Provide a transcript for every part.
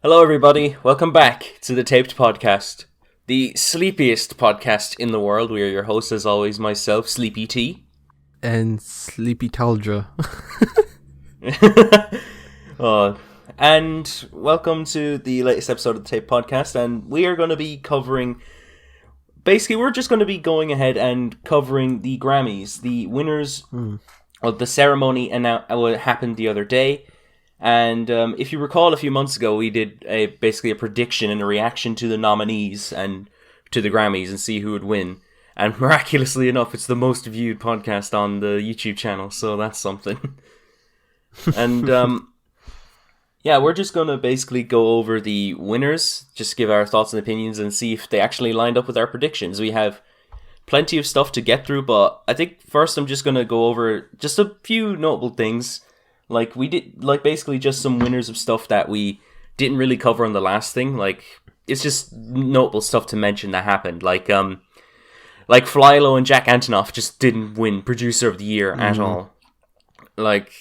Hello, everybody. Welcome back to the TAPED podcast, the sleepiest podcast in the world. We are your hosts, as always, myself, MickyT. And Sleepy Taldra. And welcome to the latest episode of the TAPED podcast. And we are going to be covering... Basically, we're just going to be going ahead and covering the Grammys, the winners of the ceremony, and what happened the other day. And if you recall, a few months ago, we did basically a prediction and a reaction to the nominees and to the Grammys and see who would win. And miraculously enough, it's the most viewed podcast on the YouTube channel, so that's something. And yeah, we're just going to basically go over the winners, just give our thoughts and opinions and see if they actually lined up with our predictions. We have plenty of stuff to get through, but I think first I'm just going to go over just a few notable things. Like, we did, like, basically just some winners of stuff that we didn't really cover on the last thing. Like, it's just notable stuff to mention that happened. Like Flylo and Jack Antonoff just didn't win Producer of the Year at all. Like,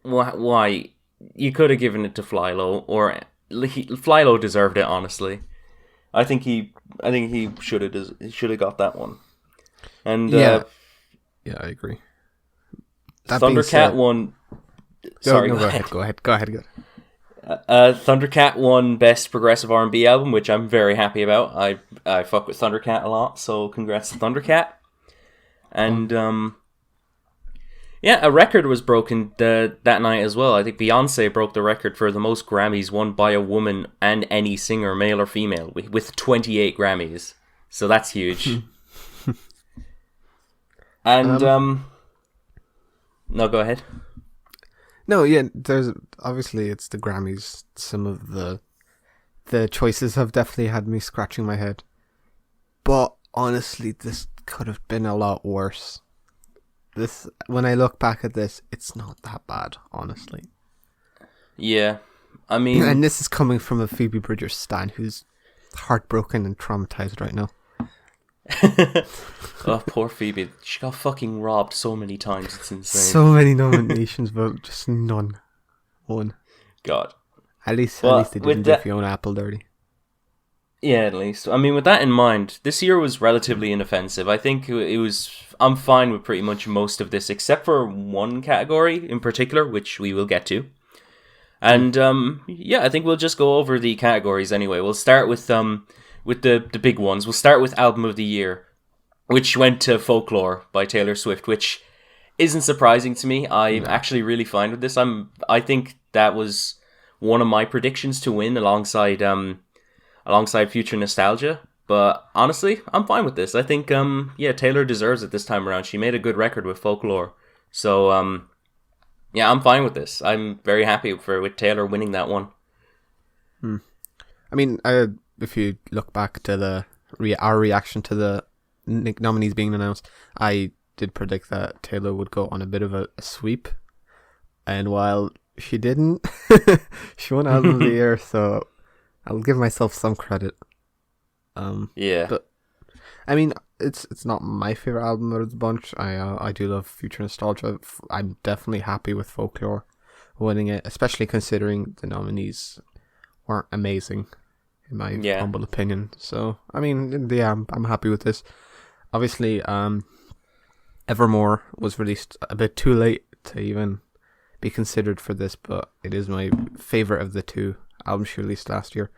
why? You could have given it to Flylo, or Flylo deserved it, honestly. I think he should have got that one. And yeah, I agree. That Thundercat won. Sorry, go ahead. Thundercat won Best Progressive R&B Album, which I'm very happy about. I fuck with Thundercat a lot, so congrats to Thundercat. And yeah, a record was broken that night as well. I think Beyonce broke the record for the most Grammys won by a woman and any singer, male or female, with 28 Grammys. So that's huge. And no, go ahead. No, yeah, there's obviously it's the Grammys. Some of the choices have definitely had me scratching my head. But honestly, this could have been a lot worse. This, when I look back at this, it's not that bad, honestly. Yeah, I mean, and this is coming from a Phoebe Bridgers stan who's heartbroken and traumatized right now. Oh, poor Phoebe. She got fucking robbed so many times. It's insane. So many nominations, but just none. One. God. At least they didn't do Fiona Apple dirty. Yeah, at least. I mean, with that in mind, this year was relatively inoffensive. I think it was... I'm fine with pretty much most of this, except for one category in particular, which we will get to. And, yeah, I think we'll just go over the categories anyway. We'll start with the big ones. We'll start with Album of the Year, which went to Folklore by Taylor Swift, which isn't surprising to me. I'm actually really fine with this. I think that was one of my predictions to win alongside Future Nostalgia. But honestly, I'm fine with this. I think yeah, Taylor deserves it this time around. She made a good record with Folklore. So yeah, I'm fine with this. I'm very happy with Taylor winning that one. I mean, if you look back to our reaction to the nominees being announced, I did predict that Taylor would go on a bit of a sweep, and while she didn't, she won Album of the Year, so I'll give myself some credit. Yeah, but I mean, it's not my favorite album out of the bunch. I do love Future Nostalgia. I'm definitely happy with Folklore winning it, especially considering the nominees weren't amazing, in my humble opinion. So, I mean, yeah, I'm happy with this. Obviously, Evermore was released a bit too late to even be considered for this, but it is my favorite of the two albums she released last year.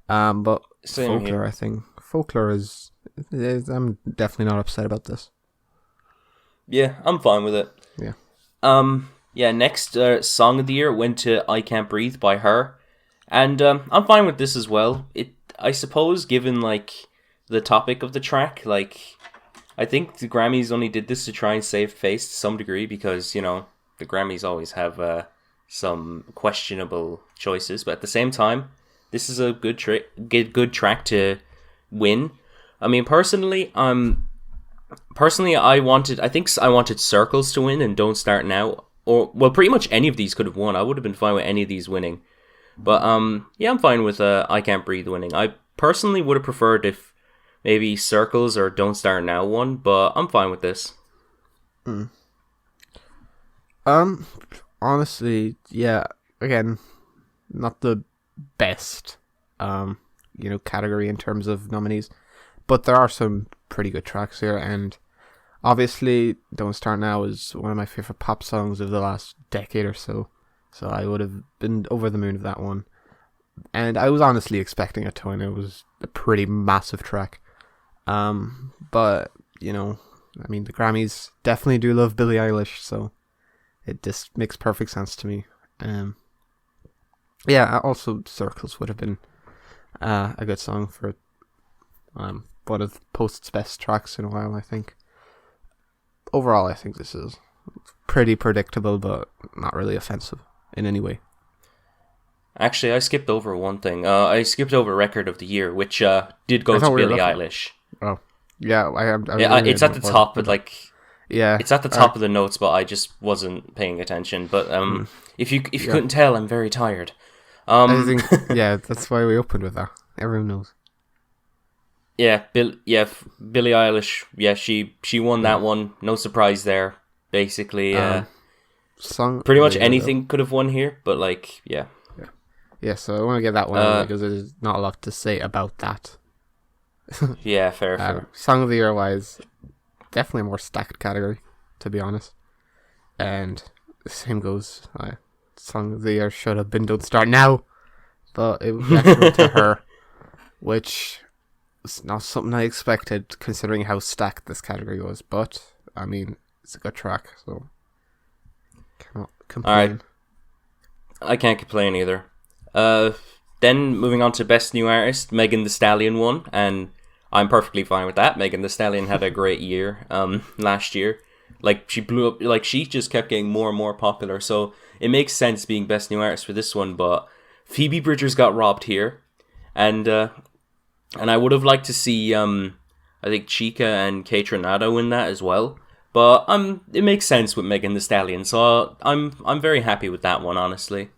But same Folklore, here. I think Folklore is. I'm definitely not upset about this. Yeah, I'm fine with it. Yeah. Yeah. Next song of the year went to "I Can't Breathe" by Her. And I'm fine with this as well. I suppose, given like the topic of the track, like I think the Grammys only did this to try and save face to some degree because, you know, the Grammys always have some questionable choices. But at the same time, this is a good track to win. I mean, personally, I wanted Circles to win and Don't Start Now. Or, well, pretty much any of these could have won. I would have been fine with any of these winning. But, yeah, I'm fine with I Can't Breathe winning. I personally would have preferred if maybe Circles or Don't Start Now won, but I'm fine with this. Honestly, yeah, again, not the best, category in terms of nominees. But there are some pretty good tracks here, and obviously Don't Start Now is one of my favorite pop songs of the last decade or so. So I would have been over the moon with that one. And I was honestly expecting a ton. It was a pretty massive track. But, the Grammys definitely do love Billie Eilish, so it just makes perfect sense to me. Also Circles would have been a good song for one of Post's best tracks in a while, I think. Overall, I think this is pretty predictable, but not really offensive in any way. Actually, I skipped over one thing. I skipped over Record of the Year, which did go to Billie Eilish. Oh, yeah, it's at the top, but it's at the top of the notes, but I just wasn't paying attention. But if you couldn't tell, I'm very tired. I think that's why we opened with that. Everyone knows. Billie Eilish. Yeah, she won that one. No surprise there. Basically, song. Pretty much anything could have won here, but Yeah, so I want to get that one because there's not a lot to say about that. Yeah, fair. Song of the Year wise, definitely a more stacked category, to be honest. And the same goes. Song of the Year should have been Don't Start Now, but it actually went to her, which is not something I expected considering how stacked this category was. But I mean, it's a good track, so cannot complain. All right. I can't complain either. Then moving on to Best New Artist, Megan Thee Stallion won, and I'm perfectly fine with that. Megan Thee Stallion had a great year last year. She blew up, she just kept getting more and more popular, so it makes sense being Best New Artist for this one, but Phoebe Bridgers got robbed here, and I would have liked to see, I think Chica and Kaytranada win that as well, but it makes sense with Megan Thee Stallion, so I'm very happy with that one, honestly.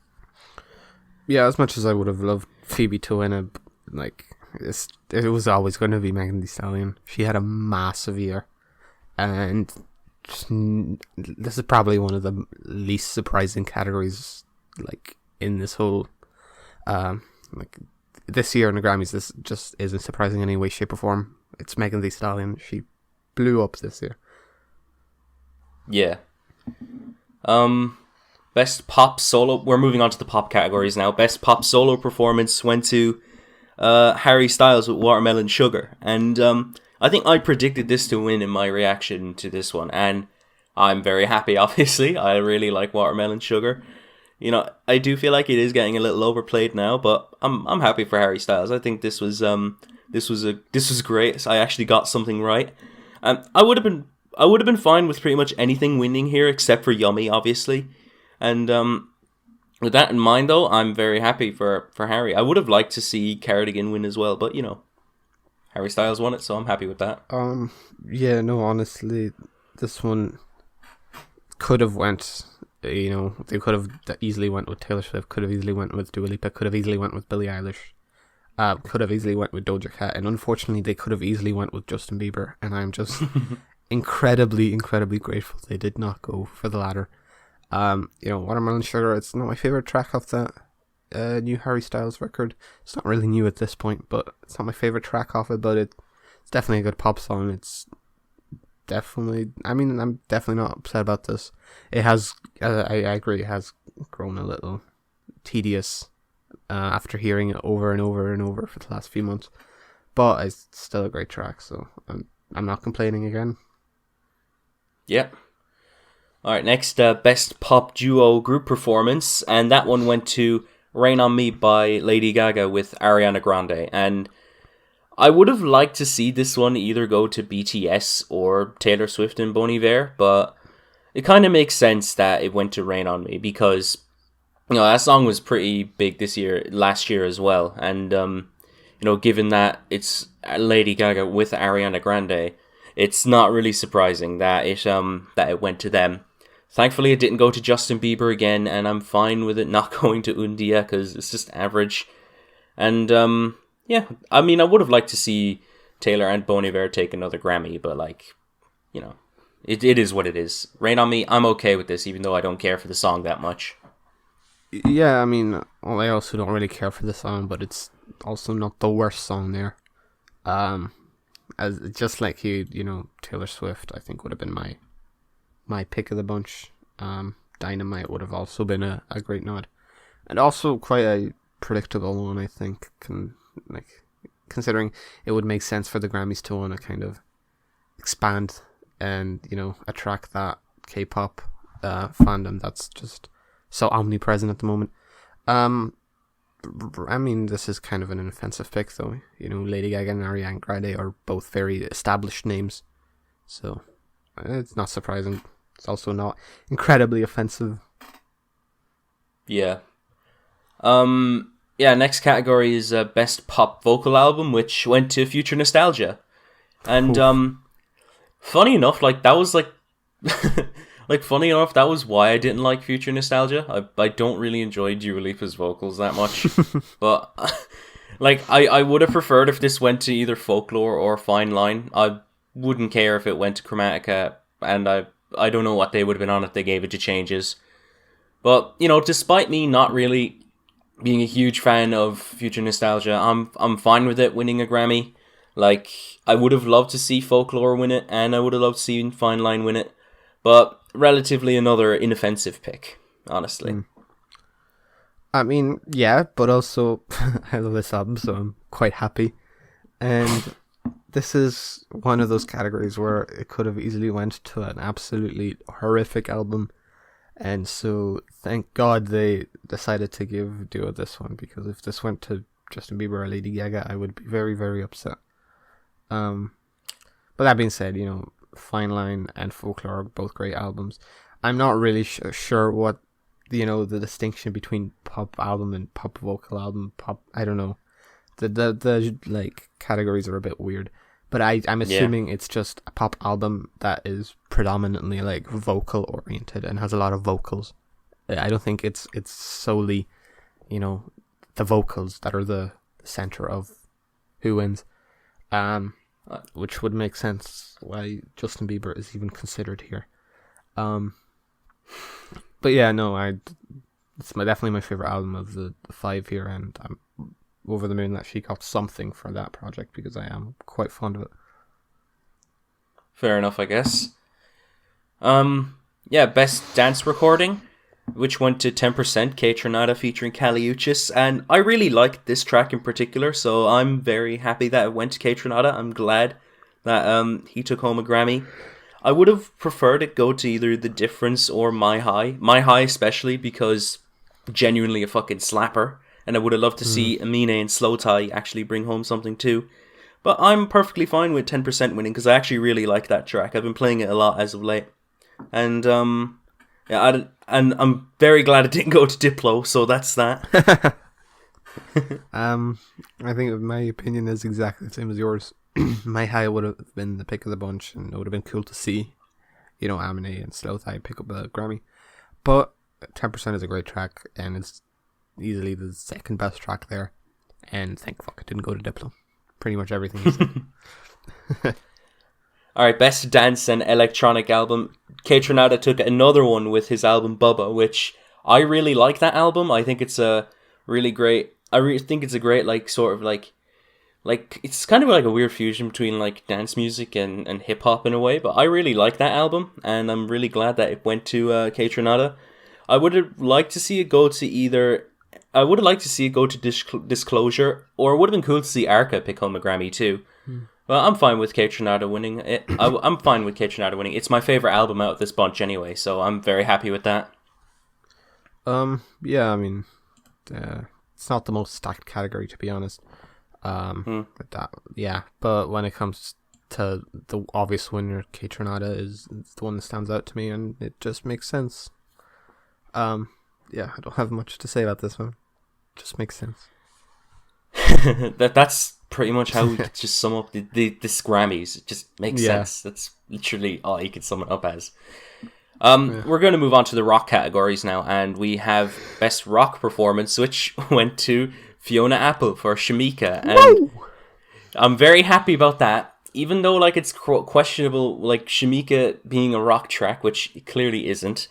Yeah, as much as I would have loved Phoebe to win it was always going to be Megan Thee Stallion. She had a massive year, and this is probably one of the least surprising categories, in this whole, this year in the Grammys. This just isn't surprising in any way, shape, or form. It's Megan Thee Stallion. She blew up this year. Yeah. Best pop solo. We're moving on to the pop categories now. Best pop solo performance went to Harry Styles with Watermelon Sugar. And I think I predicted this to win in my reaction to this one. And I'm very happy, obviously. I really like Watermelon Sugar. I do feel like it is getting a little overplayed now, but I'm happy for Harry Styles. I think this was great. I actually got something right. I would have been fine with pretty much anything winning here except for Yummy, obviously. And with that in mind, though, I'm very happy for Harry. I would have liked to see Cardigan win as well, but, Harry Styles won it, so I'm happy with that. Honestly, this one could have went, they could have easily went with Taylor Swift, could have easily went with Dua Lipa, could have easily went with Billie Eilish, could have easily went with Doja Cat, and unfortunately, they could have easily went with Justin Bieber, and I'm just incredibly, incredibly grateful they did not go for the latter. Watermelon Sugar, it's not my favorite track off that new Harry Styles record. It's not really new at this point, but it's not my favorite track off it, but it's definitely a good pop song. It's definitely, I'm definitely not upset about this. It has, I agree, it has grown a little tedious after hearing it over and over and over for the last few months, but it's still a great track, so I'm not complaining again. Yep. Alright, next, Best Pop Duo Group Performance, and that one went to Rain On Me by Lady Gaga with Ariana Grande, and I would have liked to see this one either go to BTS or Taylor Swift and Bon Iver, but it kind of makes sense that it went to Rain On Me, because, that song was pretty big last year as well, and, given that it's Lady Gaga with Ariana Grande, it's not really surprising that it went to them. Thankfully, it didn't go to Justin Bieber again, and I'm fine with it not going to Undia, because it's just average. And, I would have liked to see Taylor and Bon Iver take another Grammy, but, it is what it is. Rain On Me, I'm okay with this, even though I don't care for the song that much. Yeah, I mean, well, I also don't really care for the song, but it's also not the worst song there. Um, as just like Taylor Swift, I think would have been my pick of the bunch. Dynamite would have also been a great nod, and also quite a predictable one. I think considering it would make sense for the Grammys to want to kind of expand and attract that K-pop fandom that's just so omnipresent at the moment. I mean, this is kind of an offensive pick, though. Lady Gaga and Ariana Grande are both very established names, so it's not surprising. It's also not incredibly offensive. Yeah. Yeah, next category is Best Pop Vocal Album, which went to Future Nostalgia. And funny enough, like that was funny enough, that was why I didn't like Future Nostalgia. I don't really enjoy Dua Lipa's vocals that much. But I would have preferred if this went to either Folklore or Fine Line. I wouldn't care if it went to Chromatica, and I don't know what they would have been on if they gave it to Changes. But, despite me not really being a huge fan of Future Nostalgia, I'm fine with it winning a Grammy. Like, I would have loved to see Folklore win it, and I would have loved to see Fine Line win it. But relatively another inoffensive pick, honestly. I mean, yeah, but also I love this album, so I'm quite happy. And this is one of those categories where it could have easily went to an absolutely horrific album. And so thank God they decided to give Dua this one, because if this went to Justin Bieber or Lady Gaga, I would be very, very upset. But that being said, Fine Line and Folklore are both great albums. I'm not really sure what the distinction between pop album and pop vocal album. I don't know. The like categories are a bit weird, but I'm assuming it's just a pop album that is predominantly like vocal oriented and has a lot of vocals. I don't think it's solely the vocals that are the center of who wins. Which would make sense why Justin Bieber is even considered here. But yeah, no, it's definitely my favorite album of the five here, and I'm over the moon that she got something for that project because I am quite fond of it. Fair enough, I guess. Yeah, Best Dance Recording, which went to 10%, Kaytranada featuring Kali Uchis, and I really liked this track in particular, so I'm very happy that it went to Kaytranada. I'm glad that he took home a Grammy. I would have preferred it go to either The Difference or My High. My High especially, because genuinely a fucking slapper, and I would have loved to see Amine and Slow Tie actually bring home something too. But I'm perfectly fine with 10% winning, because I actually really like that track. I've been playing it a lot as of late. And yeah, and I'm very glad it didn't go to Diplo, so that's that. I think my opinion is exactly the same as yours. My High would have been the pick of the bunch, and it would have been cool to see, Amine and Slow Thigh pick up a Grammy. But 10% is a great track, and it's easily the second best track there. And thank fuck it didn't go to Diplo. Pretty much everything he said. Alright, Best Dance and Electronic Album. Kaytranada took another one with his album Bubba, which I really like that album. I think it's a really great... I think it's a great, sort of it's kind of like a weird fusion between, dance music and hip-hop in a way, but I really like that album, and I'm really glad that it went to Kaytranada. I would have liked to see it go to either... I would have liked to see it go to Disclosure, or it would have been cool to see Arca pick home a Grammy too. Well, I'm fine with Kaytranada winning it. I'm fine with Kaytranada winning. It's my favorite album out of this bunch anyway, so I'm very happy with that. Yeah, I mean, it's not the most stacked category, to be honest. But when it comes to the obvious winner, Kaytranada is the one that stands out to me, and it just makes sense. Yeah, I don't have much to say about this one. It just makes sense. That's pretty much how we could just sum up this Grammys. It just makes sense. That's literally all you could sum it up as. We're going to move on to the rock categories now, and we have Best Rock Performance, which went to Fiona Apple for Shamika, and woo! I'm very happy about that. Even though it's questionable, Shamika being a rock track, which it clearly isn't.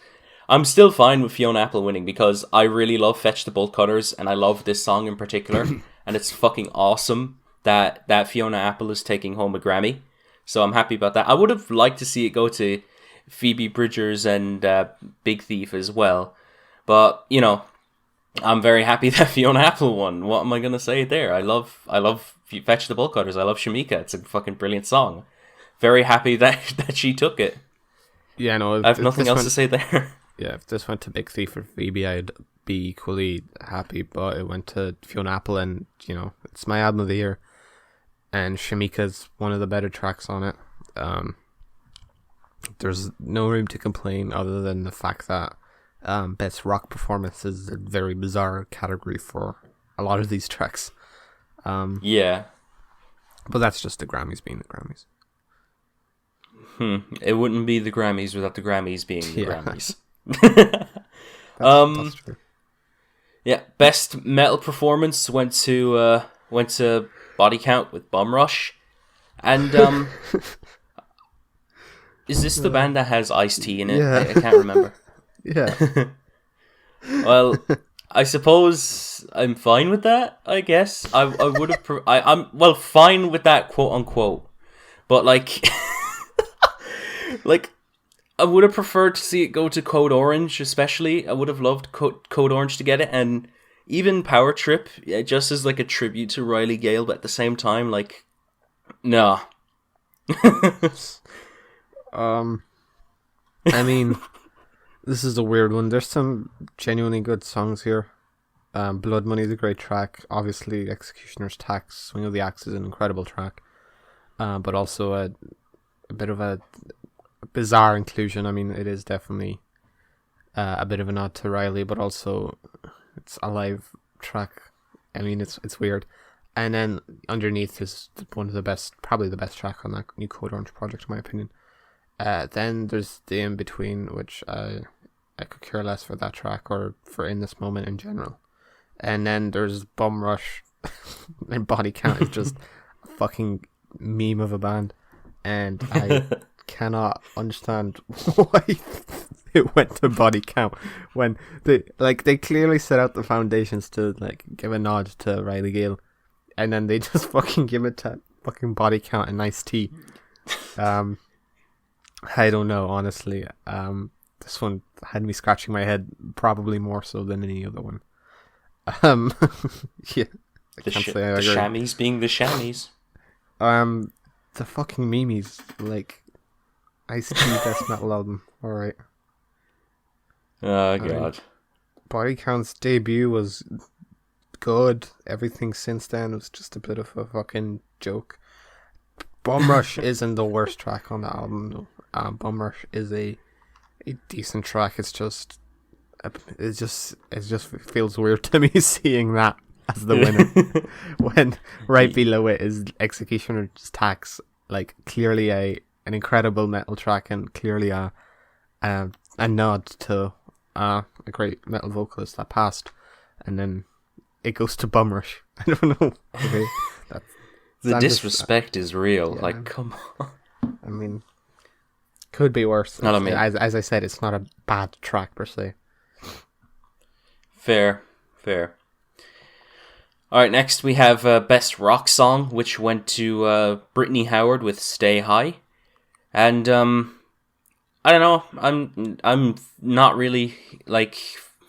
I'm still fine with Fiona Apple winning because I really love Fetch the Bolt Cutters and I love this song in particular. And it's fucking awesome that Fiona Apple is taking home a Grammy. So I'm happy about that. I would have liked to see it go to Phoebe Bridgers and Big Thief as well. But, you know, I'm very happy that Fiona Apple won. What am I going to say there? I love Fetch the Bolt Cutters. I love Shamika. It's a fucking brilliant song. Very happy that she took it. Yeah, no. I have nothing else to say there. Yeah, if this went to Big Thief or Phoebe, I'd be equally happy. But it went to Fiona Apple, and, you know, it's my album of the year. And Shamika's one of the better tracks on it. There's no room to complain other than the fact that best rock performance is a very bizarre category for a lot of these tracks. Yeah. But that's just the Grammys being the Grammys. It wouldn't be the Grammys without the Grammys being the Grammys. That's true. Yeah, best metal performance went to Body Count with Bum Rush. And is this the band that has Ice-T in it? Yeah. I can't remember. Yeah. Well, I suppose I'm fine with that, I guess. I would have... I'm fine with that, quote unquote. But, like... like, I would have preferred to see it go to Code Orange, especially. I would have loved Code Orange to get it. And even Power Trip, just as, like, a tribute to Riley Gale, but at the same time, like... No. I mean... This is a weird one. There's some genuinely good songs here. Blood Money is a great track. Obviously, Executioner's Tax, Swing of the Axe is an incredible track. But also a bit of a bizarre inclusion. I mean, it is definitely a bit of a nod to Riley, but also it's a live track. I mean, it's weird. And then underneath is one of the best, probably the best track on that new Code Orange project, in my opinion. Then there's the in-between, which I could care less for that track or for In This Moment in general. And then there's Bum Rush, and Body Count is just a fucking meme of a band. And I cannot understand why it went to Body Count when they clearly set out the foundations to like give a nod to Riley Gale, and then they just fucking give it to fucking Body Count and Ice-T. I don't know, honestly. This one had me scratching my head probably more so than any other one. Yeah, I can't say I agree. The chamois being the chamois. The fucking memes, like Ice-T best metal album. All right. Oh god. Body Count's debut was good. Everything since then was just a bit of a fucking joke. Bum Rush isn't the worst track on the album, though. Bum Rush is a decent track. It just feels weird to me seeing that as the winner when right below it is Executioner's Tax, like clearly an incredible metal track and clearly a nod to a great metal vocalist that passed, and then it goes to Bum Rush. I don't know. Okay, the disrespect is real. Yeah. Like, come on. I mean, could be worse. Not I mean. As I said, it's not a bad track per se. Fair. Alright, next we have Best Rock Song, which went to Brittany Howard with Stay High. And, I don't know, I'm not really, like,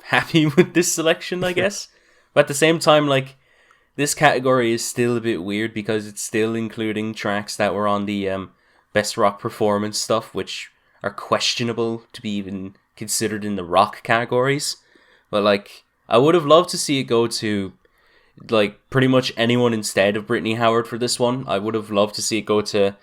happy with this selection, I guess. But at the same time, like, this category is still a bit weird because it's still including tracks that were on the Best Rock Performance stuff, which are questionable to be even considered in the rock categories. But, like, I would have loved to see it go to, like, pretty much anyone instead of Brittany Howard for this one. I would have loved to see it go to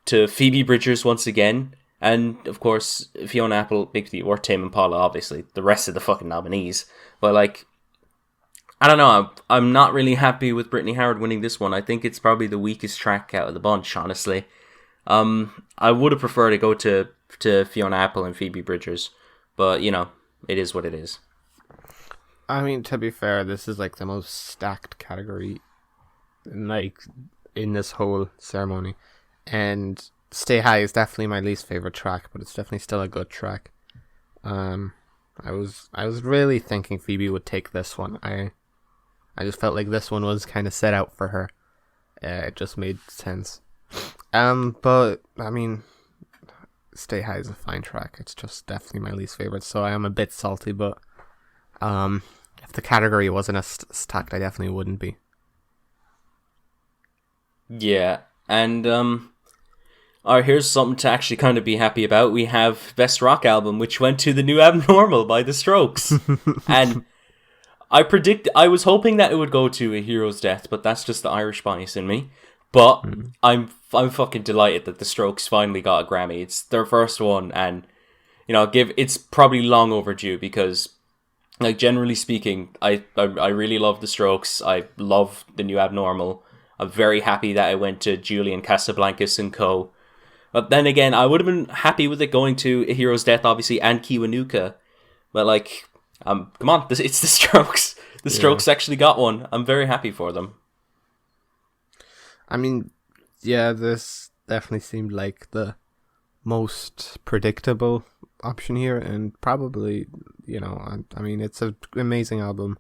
Phoebe Bridgers once again. And, of course, Fiona Apple, Big Thief, or Tame Impala, obviously. The rest of the fucking nominees. But, like, I don't know. I'm not really happy with Brittany Howard winning this one. I think it's probably the weakest track out of the bunch, honestly. I would have preferred to go to Fiona Apple and Phoebe Bridgers. But, you know, it is what it is. I mean, to be fair, this is like the most stacked category, like, in this whole ceremony. And Stay High is definitely my least favorite track, but it's definitely still a good track. I was really thinking Phoebe would take this one. I just felt like this one was kind of set out for her. It just made sense. But I mean, Stay High is a fine track. It's just definitely my least favorite, so I am a bit salty. But if the category wasn't as stacked, I definitely wouldn't be. Yeah, and alright, here's something to actually kind of be happy about. We have Best Rock Album, which went to The New Abnormal by The Strokes. And I was hoping that it would go to A Hero's Death, but that's just the Irish bias in me. But I'm fucking delighted that The Strokes finally got a Grammy. It's their first one, and it's probably long overdue because, like, generally speaking, I really love The Strokes. I love The New Abnormal. I'm very happy that it went to Julian Casablancas and co. But then again, I would have been happy with it going to A Hero's Death, obviously, and Kiwanuka. But like, come on, it's The Strokes. The Strokes actually got one. I'm very happy for them. I mean, yeah, this definitely seemed like the most predictable option here, and probably, I mean, it's an amazing album.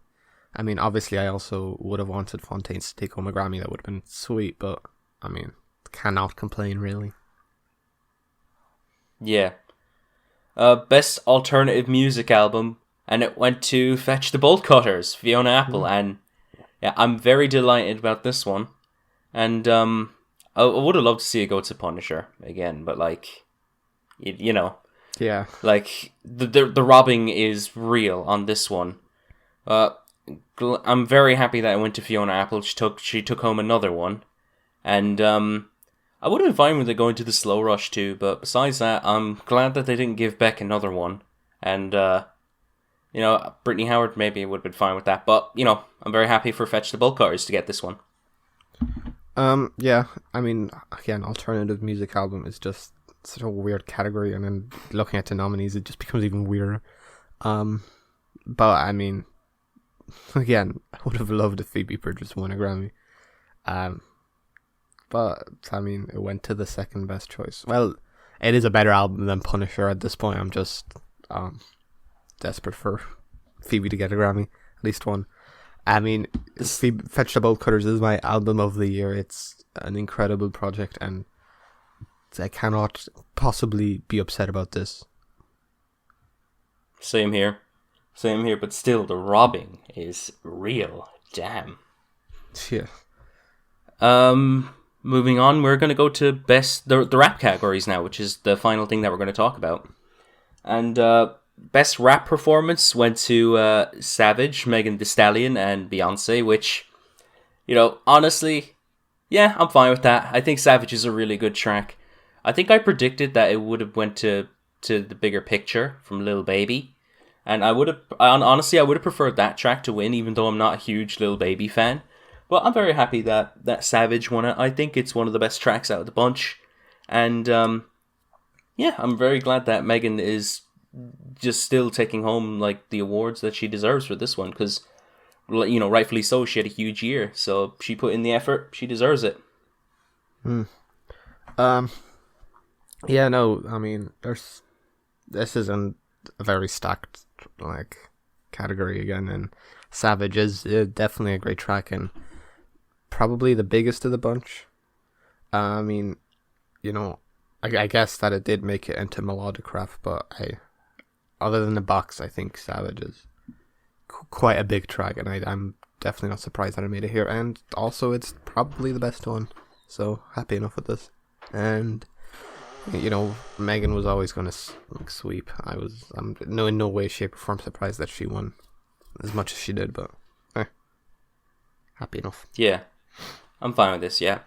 I mean, obviously, I also would have wanted Fontaines to take home a Grammy. That would have been sweet, but, I mean, cannot complain, really. Yeah. Best Alternative Music Album, and it went to Fetch the Bolt Cutters, Fiona Apple, and yeah, I'm very delighted about this one. And I would have loved to see it go to Punisher again, but like, Yeah. like the robbing is real on this one. I'm very happy that it went to Fiona Apple. She took home another one, and I would have been fine with it going to the Slow Rush too. But besides that, I'm glad that they didn't give Beck another one, and Brittany Howard maybe would have been fine with that. But I'm very happy for Fetch the Bolt Cutters to get this one. Yeah, I mean, again, alternative music album is just such a weird category, and then looking at the nominees, it just becomes even weirder. But I mean, again, I would have loved if Phoebe Bridgers won a Grammy. But I mean, it went to the second best choice. Well, it is a better album than Punisher at this point. I'm just desperate for Phoebe to get a Grammy, at least one. I mean, Fetch the Bolt Cutters is my album of the year. It's an incredible project, and I cannot possibly be upset about this. Same here, but still, the robbing is real. Damn. Yeah. Moving on, we're going to go to the rap categories now, which is the final thing that we're going to talk about. And best rap performance went to Savage, Megan Thee Stallion, and Beyonce, which, honestly, yeah, I'm fine with that. I think Savage is a really good track. I think I predicted that it would have went to The Bigger Picture from Lil Baby, and I would have preferred that track to win, even though I'm not a huge Lil Baby fan. But I'm very happy that Savage won it. I think it's one of the best tracks out of the bunch, and yeah, I'm very glad that Megan is just still taking home like the awards that she deserves for this one, because rightfully so, she had a huge year, so she put in the effort, she deserves it. Yeah, no, I mean, this isn't a very stacked category again, and Savage is definitely a great track and probably the biggest of the bunch. I mean, I guess that it did make it into Melodic Rap, but other than the box, I think Savage is quite a big track, and I'm definitely not surprised that I made it here. And also, it's probably the best one, so happy enough with this. And Megan was always going to sweep. I'm in no way, shape, or form surprised that she won as much as she did, but happy enough. Yeah, I'm fine with this. Yeah.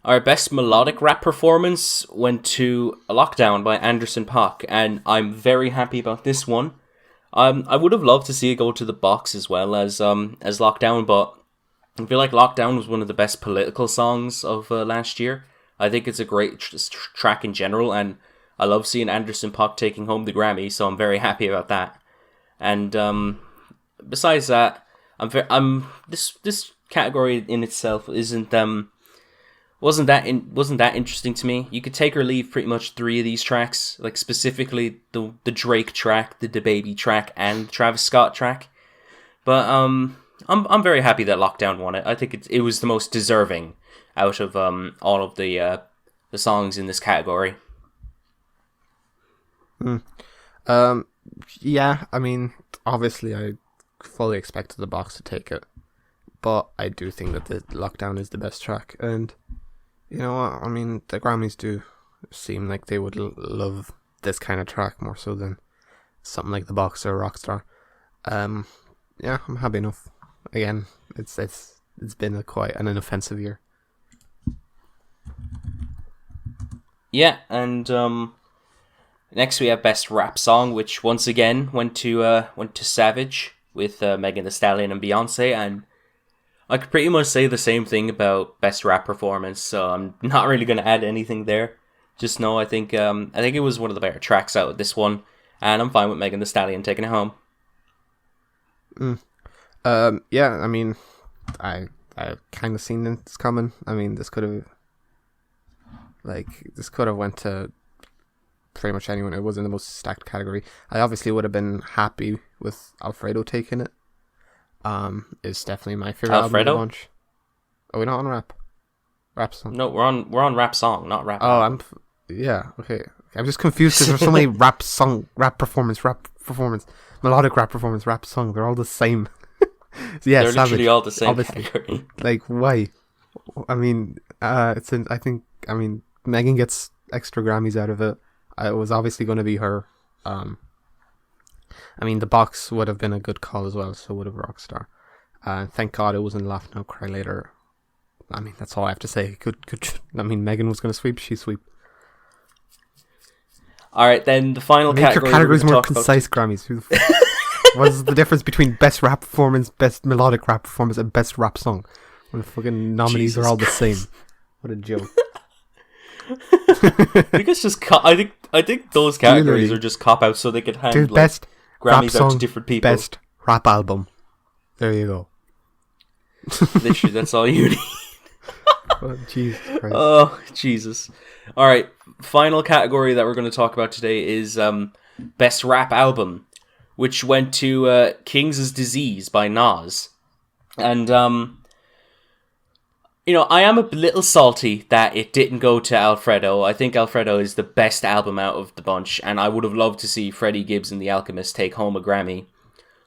Our best melodic rap performance went to Lockdown by Anderson .Paak, and I'm very happy about this one. I would have loved to see it go to the box as well as Lockdown, but I feel like Lockdown was one of the best political songs of last year. I think it's a great track in general, and I love seeing Anderson .Paak taking home the Grammy, so I'm very happy about that. And besides that, this category in itself isn't wasn't that interesting to me. You could take or leave pretty much 3 of these tracks, like specifically the Drake track, the DaBaby track, and the Travis Scott track. But I'm very happy that Lockdown won it. I think it was the most deserving out of all of the songs in this category. Yeah, I mean, obviously I fully expected the box to take it, but I do think that the Lockdown is the best track, and you know what, I mean, the Grammys do seem like they would love this kind of track more so than something like The Box or Rockstar. Yeah, I'm happy enough. Again, it's been quite an offensive year. Yeah, and next we have Best Rap Song, which once again went to Savage with Megan Thee Stallion and Beyonce, and I could pretty much say the same thing about Best Rap Performance, so I'm not really going to add anything there. Just know I think it was one of the better tracks out of this one, and I'm fine with Megan Thee Stallion taking it home. Yeah, I mean, I kind of seen this coming. I mean, this could have went to pretty much anyone. It was in the most stacked category. I obviously would have been happy with Alfredo taking it. Is definitely my favorite album of the bunch. Are we not on rap song? No, we're on rap song, not rap. Oh, album. Okay. I'm just confused because there's so many rap performance, melodic rap performance, rap song. They're all the same. Yeah, they're Savage, literally all the same obviously. category. Like, why? I mean, Megan gets extra Grammys out of it. It was obviously going to be her. I mean, The Box would have been a good call as well, so would have Rockstar. Thank God it wasn't Laugh Now Cry Later. I mean, that's all I have to say. I mean, Megan was going to sweep, she sweep. Alright, then the final Make category. your categories more concise, Grammys. What is the difference between Best Rap Performance, Best Melodic Rap Performance, and Best Rap Song? When the fucking nominees are all the same. What a joke. I think it's just I think those categories are just cop outs so they could hand best Grammys rap out to song, different people. Best rap album. There you go. Literally, that's all you need. Oh, Jesus Christ. Oh, Jesus. Alright, final category that we're going to talk about today is Best Rap Album, which went to King's Disease by Nas. And, you know, I am a little salty that it didn't go to Alfredo. I think Alfredo is the best album out of the bunch, and I would have loved to see Freddie Gibbs and The Alchemist take home a Grammy.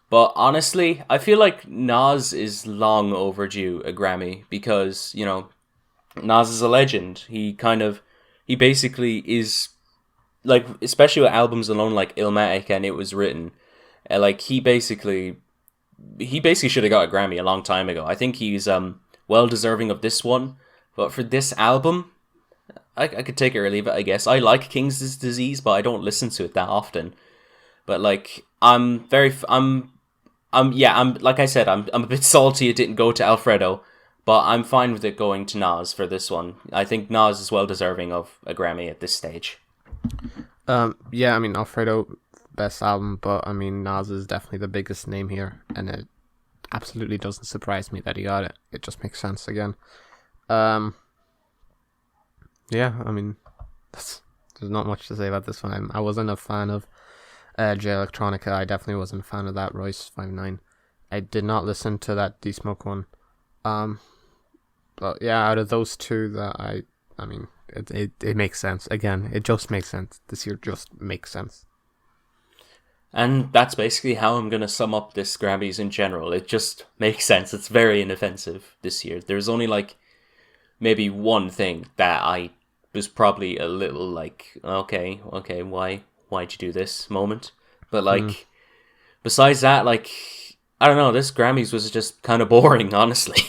But honestly, I feel like Nas is long overdue a Grammy because, you know, Nas is a legend. He basically is, like, especially with albums alone like Illmatic and It Was Written, like, he basically should have got a Grammy a long time ago. I think he's well deserving of this one, but for this album, I could take it or leave it, I guess. I like King's Disease, but I don't listen to it that often. But like, I'm like I said, I'm a bit salty it didn't go to Alfredo, but I'm fine with it going to Nas for this one. I think Nas is well deserving of a Grammy at this stage. Yeah, I mean, Alfredo, best album, but I mean, Nas is definitely the biggest name here, and it absolutely doesn't surprise me that he got it. It just makes sense again. Yeah, I mean, there's not much to say about this one. I wasn't a fan of J Electronica. I definitely wasn't a fan of that Royce 5'9". I did not listen to that D-Smoke one. But yeah, out of those two, that I mean, it makes sense. Again, it just makes sense. This year just makes sense. And that's basically how I'm going to sum up this Grammys in general. It just makes sense. It's very inoffensive this year. There's only like maybe one thing that I was probably a little like, okay, why'd you do this moment? But like, besides that, like, I don't know, this Grammys was just kind of boring, honestly.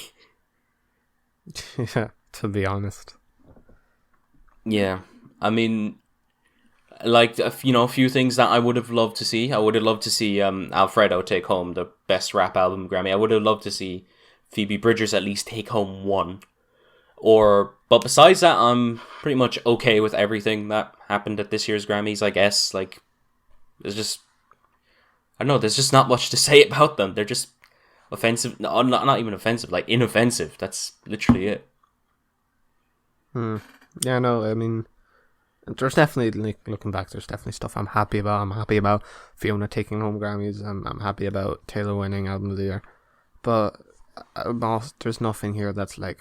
Yeah, to be honest. Yeah, I mean, like, you know, a few things that I would have loved to see. I would have loved to see Alfredo take home the Best Rap Album Grammy. I would have loved to see Phoebe Bridgers at least take home one. But besides that, I'm pretty much okay with everything that happened at this year's Grammys, I guess. Like, there's just, I don't know, there's just not much to say about them. They're just offensive, not even offensive, like inoffensive. That's literally it. Yeah, no, I mean, there's definitely, like, looking back, there's definitely stuff I'm happy about. I'm happy about Fiona taking home Grammys. I'm happy about Taylor winning Album of the Year. But there's nothing here that's like,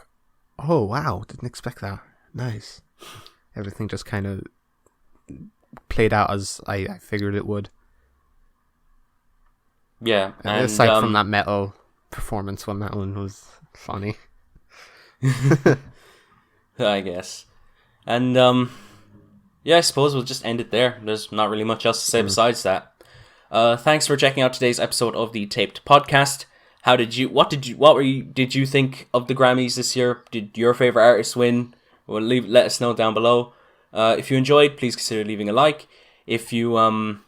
oh, wow, didn't expect that. Nice. Everything just kind of played out as I figured it would. Yeah. And, aside from that metal performance one, that one was funny. I guess. And, yeah, I suppose we'll just end it there. There's not really much else to say besides that. Thanks for checking out today's episode of the Taped podcast. Did you think of the Grammys this year? Did your favorite artist win? Well, let us know down below. If you enjoyed, please consider leaving a like. If you want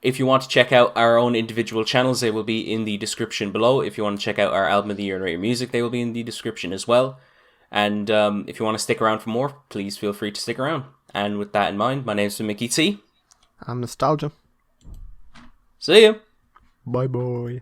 to check out our own individual channels, they will be in the description below. If you want to check out our Album of the Year and Rate Your Music, they will be in the description as well. And if you want to stick around for more, please feel free to stick around. And with that in mind, my name's MickyT. I'm Nostalgia. See you. Bye bye.